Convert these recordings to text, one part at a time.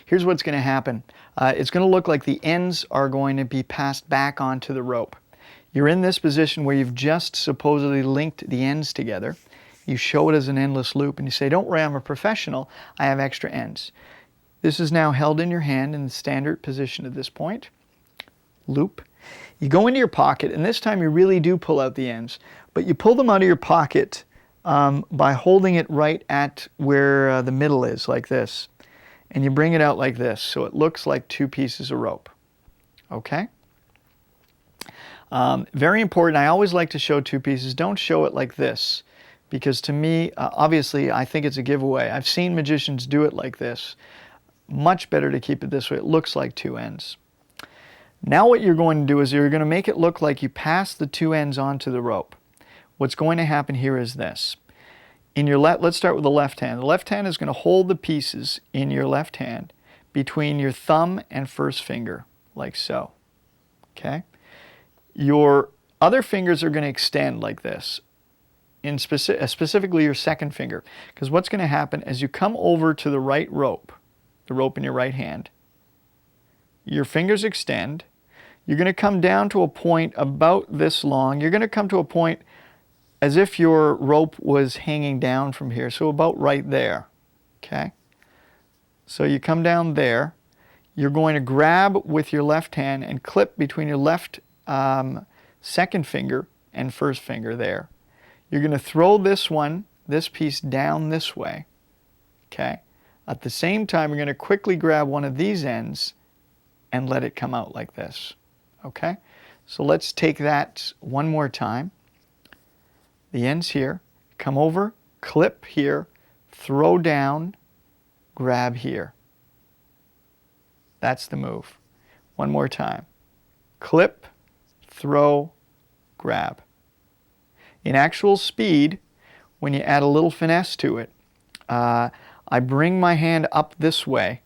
Here's what's going to happen. It's going to look like the ends are going to be passed back onto the rope. You're in this position where you've just supposedly linked the ends together. You show it as an endless loop and you say, don't worry, I'm a professional, I have extra ends. This is now held in your hand in the standard position at this point. Loop. You go into your pocket, and this time you really do pull out the ends, but you pull them out of your pocket by holding it right at where the middle is, like this. And you bring it out like this, so it looks like two pieces of rope. Okay? Very important, I always like to show two pieces. Don't show it like this, because to me, obviously, I think it's a giveaway. I've seen magicians do it like this. Much better to keep it this way. It looks like two ends. Now what you're going to do is you're going to make it look like you pass the two ends onto the rope. What's going to happen here is this. In your let's start with the left hand. The left hand is going to hold the pieces in your left hand between your thumb and first finger, like so. Okay? Your other fingers are going to extend like this, specifically your second finger. Because what's going to happen as you come over to the right rope, the rope in your right hand, your fingers extend. You're going to come down to a point about this long. You're going to come to a point as if your rope was hanging down from here, so about right there. Okay? So you come down there. You're going to grab with your left hand and clip between your left second finger and first finger there. You're going to throw this piece down this way. Okay? At the same time, you're going to quickly grab one of these ends and let it come out like this. Okay? So let's take that one more time. The end's here. Come over, clip here, throw down, grab here. That's the move. One more time. Clip, throw, grab. In actual speed, when you add a little finesse to it, I bring my hand up this way.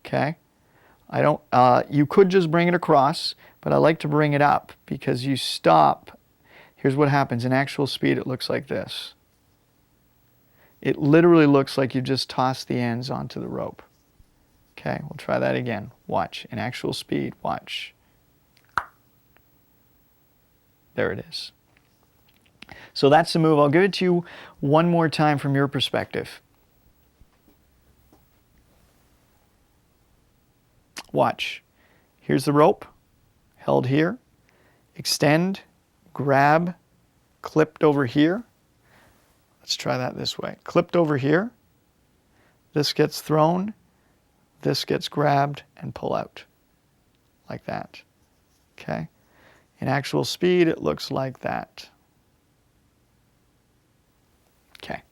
Okay? I don't, you could just bring it across, but I like to bring it up because you stop. Here's what happens. In actual speed, it looks like this. It literally looks like you just tossed the ends onto the rope. Okay, we'll try that again. Watch. In actual speed, watch. There it is. So that's the move. I'll give it to you one more time from your perspective. Watch. Here's the rope, held here. Extend, grab, clipped over here. Let's try that this way. Clipped over here. This gets thrown. This gets grabbed and pull out. Like that. Okay? In actual speed, it looks like that. Okay.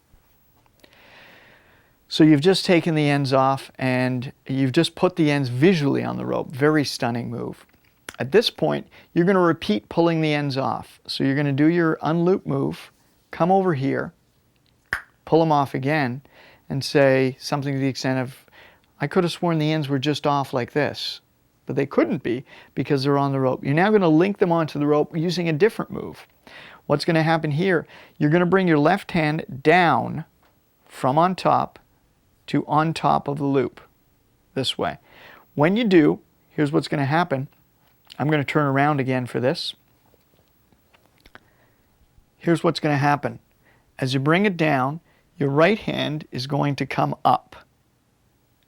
So you've just taken the ends off and you've just put the ends visually on the rope. Very stunning move. At this point, you're going to repeat pulling the ends off. So you're going to do your unloop move, come over here, pull them off again, and say something to the extent of, I could have sworn the ends were just off like this, but they couldn't be because they're on the rope. You're now going to link them onto the rope using a different move. What's going to happen here, you're going to bring your left hand down from on top to on top of the loop, this way. When you do, here's what's going to happen. I'm going to turn around again for this. Here's what's going to happen. As you bring it down, your right hand is going to come up.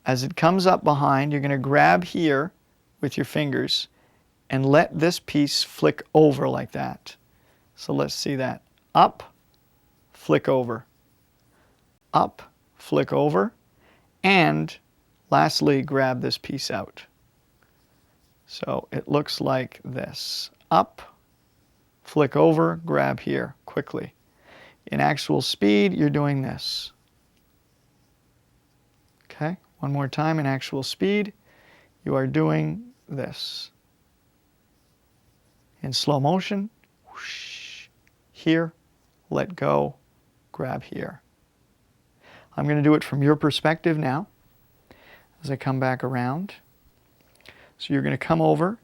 As it comes up behind, you're going to grab here with your fingers and let this piece flick over like that. So let's see that. Up, flick over. Up, flick over. And lastly, grab this piece out. So it looks like this. Up, flick over, grab here quickly. In actual speed, you're doing this. Okay, one more time. In actual speed, you are doing this. In slow motion, whoosh, here, let go, grab here. I'm going to do it from your perspective now as I come back around. So you're going to come over,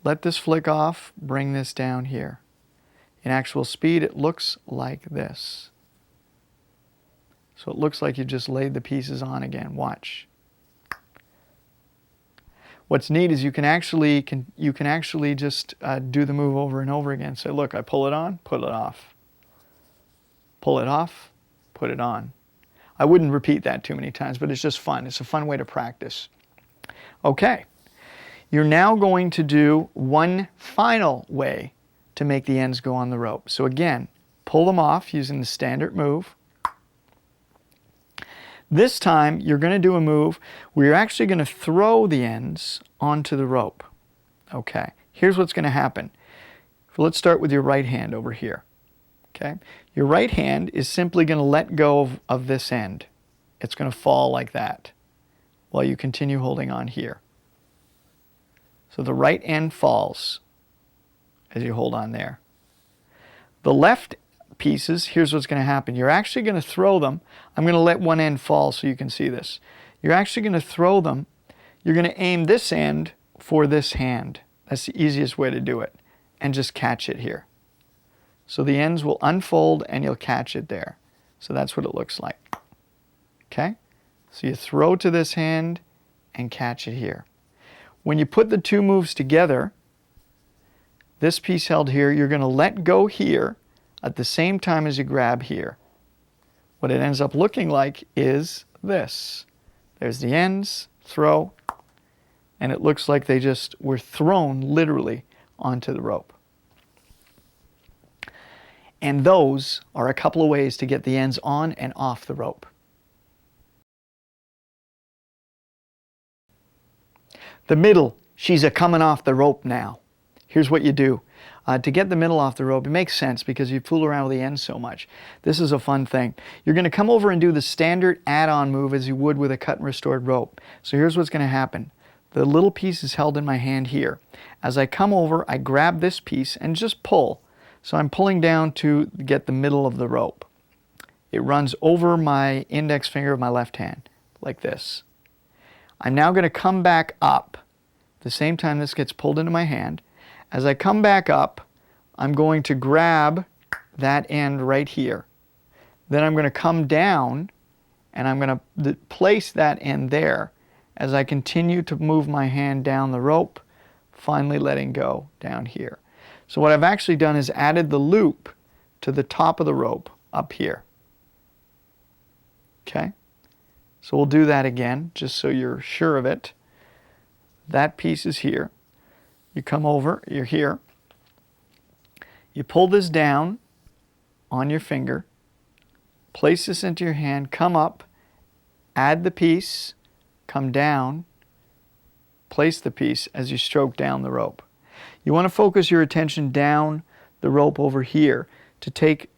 let this flick off, bring this down here. In actual speed, it looks like this. So it looks like you just laid the pieces on again. Watch. What's neat is you can actually just do the move over and over again. So look, I pull it on, pull it off. Pull it off, put it on. I wouldn't repeat that too many times, but it's just fun. It's a fun way to practice. Okay, you're now going to do one final way to make the ends go on the rope. So again, pull them off using the standard move. This time, you're going to do a move where you're actually going to throw the ends onto the rope. Okay, here's what's going to happen. So let's start with your right hand over here. Okay, your right hand is simply going to let go of this end. It's going to fall like that while you continue holding on here. So the right end falls as you hold on there. The left pieces, here's what's going to happen. You're actually going to throw them. I'm going to let one end fall so you can see this. You're actually going to throw them. You're going to aim this end for this hand. That's the easiest way to do it. And just catch it here. So the ends will unfold and you'll catch it there. So that's what it looks like. Okay? So you throw to this hand and catch it here. When you put the two moves together, this piece held here, you're going to let go here at the same time as you grab here. What it ends up looking like is this. There's the ends, throw, and it looks like they just were thrown literally onto the rope. And those are a couple of ways to get the ends on and off the rope. The middle, she's a-coming off the rope now. Here's what you do. To get the middle off the rope, it makes sense because you fool around with the ends so much. This is a fun thing. You're going to come over and do the standard add-on move as you would with a cut and restored rope. So here's what's going to happen. The little piece is held in my hand here. As I come over, I grab this piece and just pull. So I'm pulling down to get the middle of the rope. It runs over my index finger of my left hand, like this. I'm now going to come back up. At the same time this gets pulled into my hand. As I come back up, I'm going to grab that end right here. Then I'm going to come down and I'm going to place that end there as I continue to move my hand down the rope, finally letting go down here. So what I've actually done is added the loop to the top of the rope up here. Okay? So we'll do that again, just so you're sure of it. That piece is here. You come over, you're here. You pull this down on your finger, place this into your hand, come up, add the piece, come down, place the piece as you stroke down the rope. You want to focus your attention down the rope over here to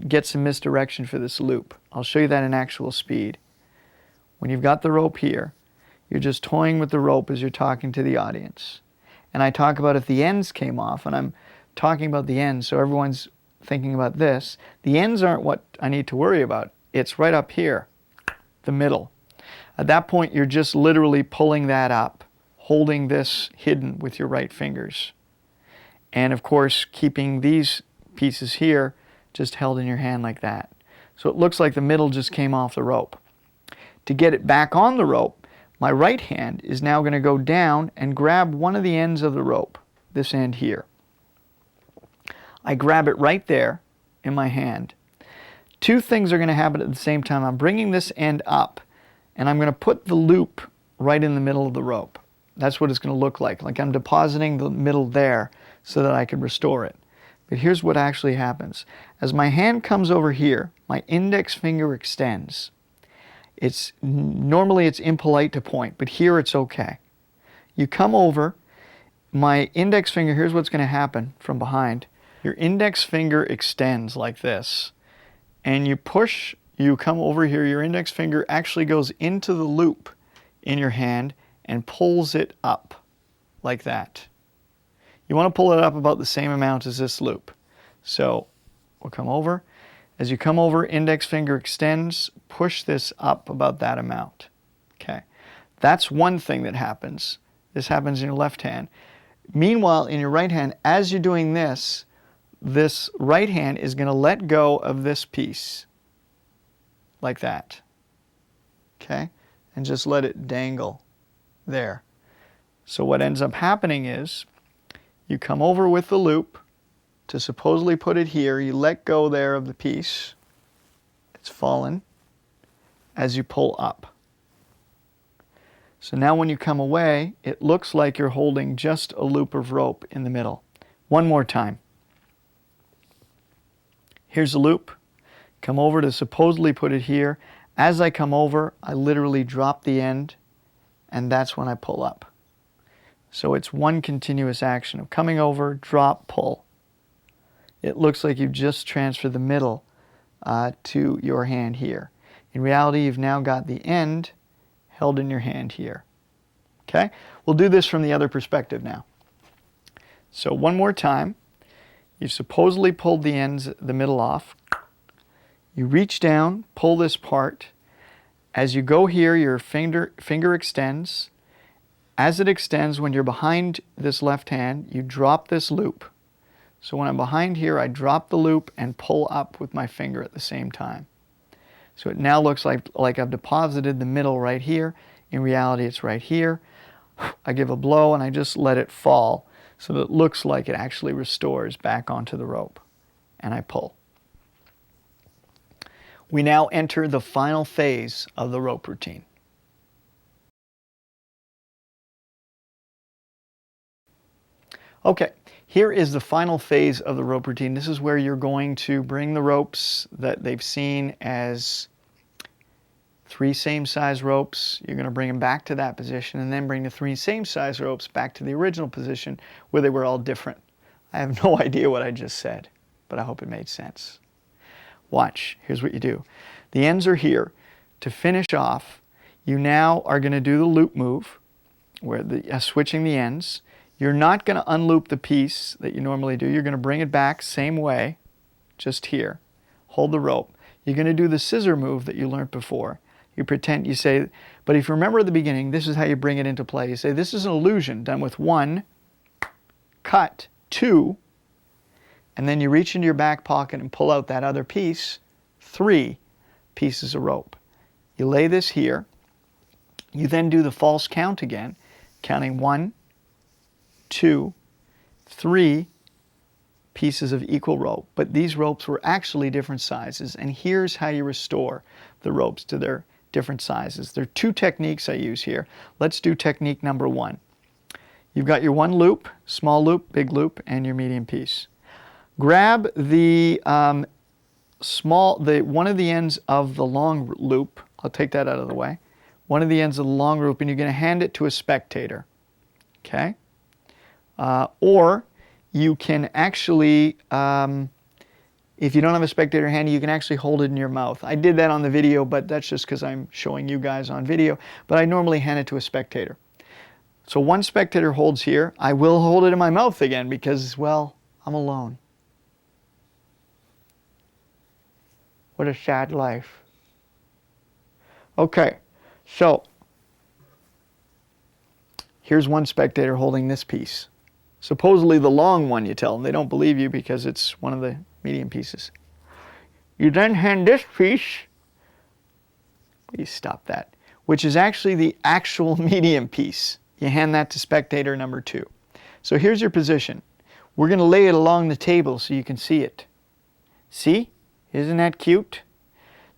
get some misdirection for this loop. I'll show you that in actual speed. When you've got the rope here, you're just toying with the rope as you're talking to the audience. And I talk about if the ends came off, and I'm talking about the ends, so everyone's thinking about this. The ends aren't what I need to worry about. It's right up here, the middle. At that point, you're just literally pulling that up, holding this hidden with your right fingers. And of course, keeping these pieces here just held in your hand like that. So it looks like the middle just came off the rope. To get it back on the rope, my right hand is now going to go down and grab one of the ends of the rope, this end here. I grab it right there in my hand. Two things are going to happen at the same time. I'm bringing this end up, and I'm going to put the loop right in the middle of the rope. That's what it's going to look like I'm depositing the middle there so that I can restore it. But here's what actually happens. As my hand comes over here, my index finger extends. Normally it's impolite to point, but here it's okay. You come over, my index finger, here's what's going to happen from behind. Your index finger extends like this, and you push, you come over here, your index finger actually goes into the loop in your hand and pulls it up like that. You want to pull it up about the same amount as this loop. So we'll come over. As you come over, index finger extends, push this up about that amount. Okay, that's one thing that happens. This happens in your left hand. Meanwhile, in your right hand, as you're doing this, this right hand is going to let go of this piece, like that. Okay, and just let it dangle there. So what ends up happening is you come over with the loop to supposedly put it here. You let go there of the piece. It's fallen as you pull up. So now when you come away, it looks like you're holding just a loop of rope in the middle. One more time. Here's the loop. Come over to supposedly put it here. As I come over, I literally drop the end, and that's when I pull up. So it's one continuous action of coming over, drop, pull. It looks like you've just transferred the middle to your hand here. In reality, you've now got the end held in your hand here. Okay? We'll do this from the other perspective now. So one more time. You've supposedly pulled the ends, the middle off. You reach down, pull this part. As you go here, your finger extends. As it extends, when you're behind this left hand, you drop this loop. So when I'm behind here, I drop the loop and pull up with my finger at the same time. So it now looks like I've deposited the middle right here. In reality, it's right here. I give a blow and I just let it fall so that it looks like it actually restores back onto the rope. And I pull. We now enter the final phase of the rope routine. Okay, here is the final phase of the rope routine. This is where you're going to bring the ropes that they've seen as 3 same size ropes. You're going to bring them back to that position and then bring the 3 same size ropes back to the original position where they were all different. I have no idea what I just said, but I hope it made sense. Watch, here's what you do. The ends are here. To finish off, you now are going to do the loop move, where switching the ends. You're not going to unloop the piece that you normally do. You're going to bring it back same way, just here. Hold the rope. You're going to do the scissor move that you learned before. You pretend, you say, but if you remember at the beginning, this is how you bring it into play. You say, this is an illusion done with 1, cut, 2, and then you reach into your back pocket and pull out that other piece, 3 pieces of rope. You lay this here. You then do the false count again, counting 1, 2, 3 pieces of equal rope. But these ropes were actually different sizes, and here's how you restore the ropes to their different sizes. There are 2 techniques I use here. Let's do technique number 1. You've got your 1 loop, small loop, big loop, and your medium piece. Grab the one of the ends of the long loop. I'll take that out of the way. One of the ends of the long loop, and you're going to hand it to a spectator. Okay? Or you can actually, if you don't have a spectator handy, you can actually hold it in your mouth. I did that on the video, but that's just because I'm showing you guys on video. But I normally hand it to a spectator. So one spectator holds here. I will hold it in my mouth again because, well, I'm alone. What a sad life. Okay, so here's one spectator holding this piece. Supposedly the long one, you tell them. They don't believe you because it's one of the medium pieces. You then hand this piece, please stop that, which is actually the actual medium piece. You hand that to spectator number 2. So here's your position. We're going to lay it along the table so you can see it. See? Isn't that cute?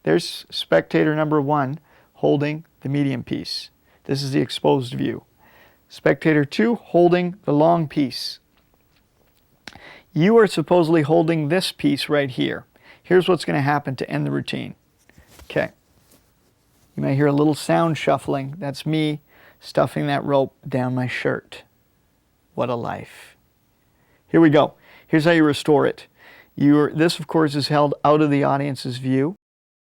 There's spectator number 1 holding the medium piece. This is the exposed view. Spectator 2 holding the long piece. You are supposedly holding this piece right here. Here's what's going to happen to end the routine. Okay. You may hear a little sound shuffling. That's me stuffing that rope down my shirt. What a life. Here we go. Here's how you restore it. This, of course, is held out of the audience's view.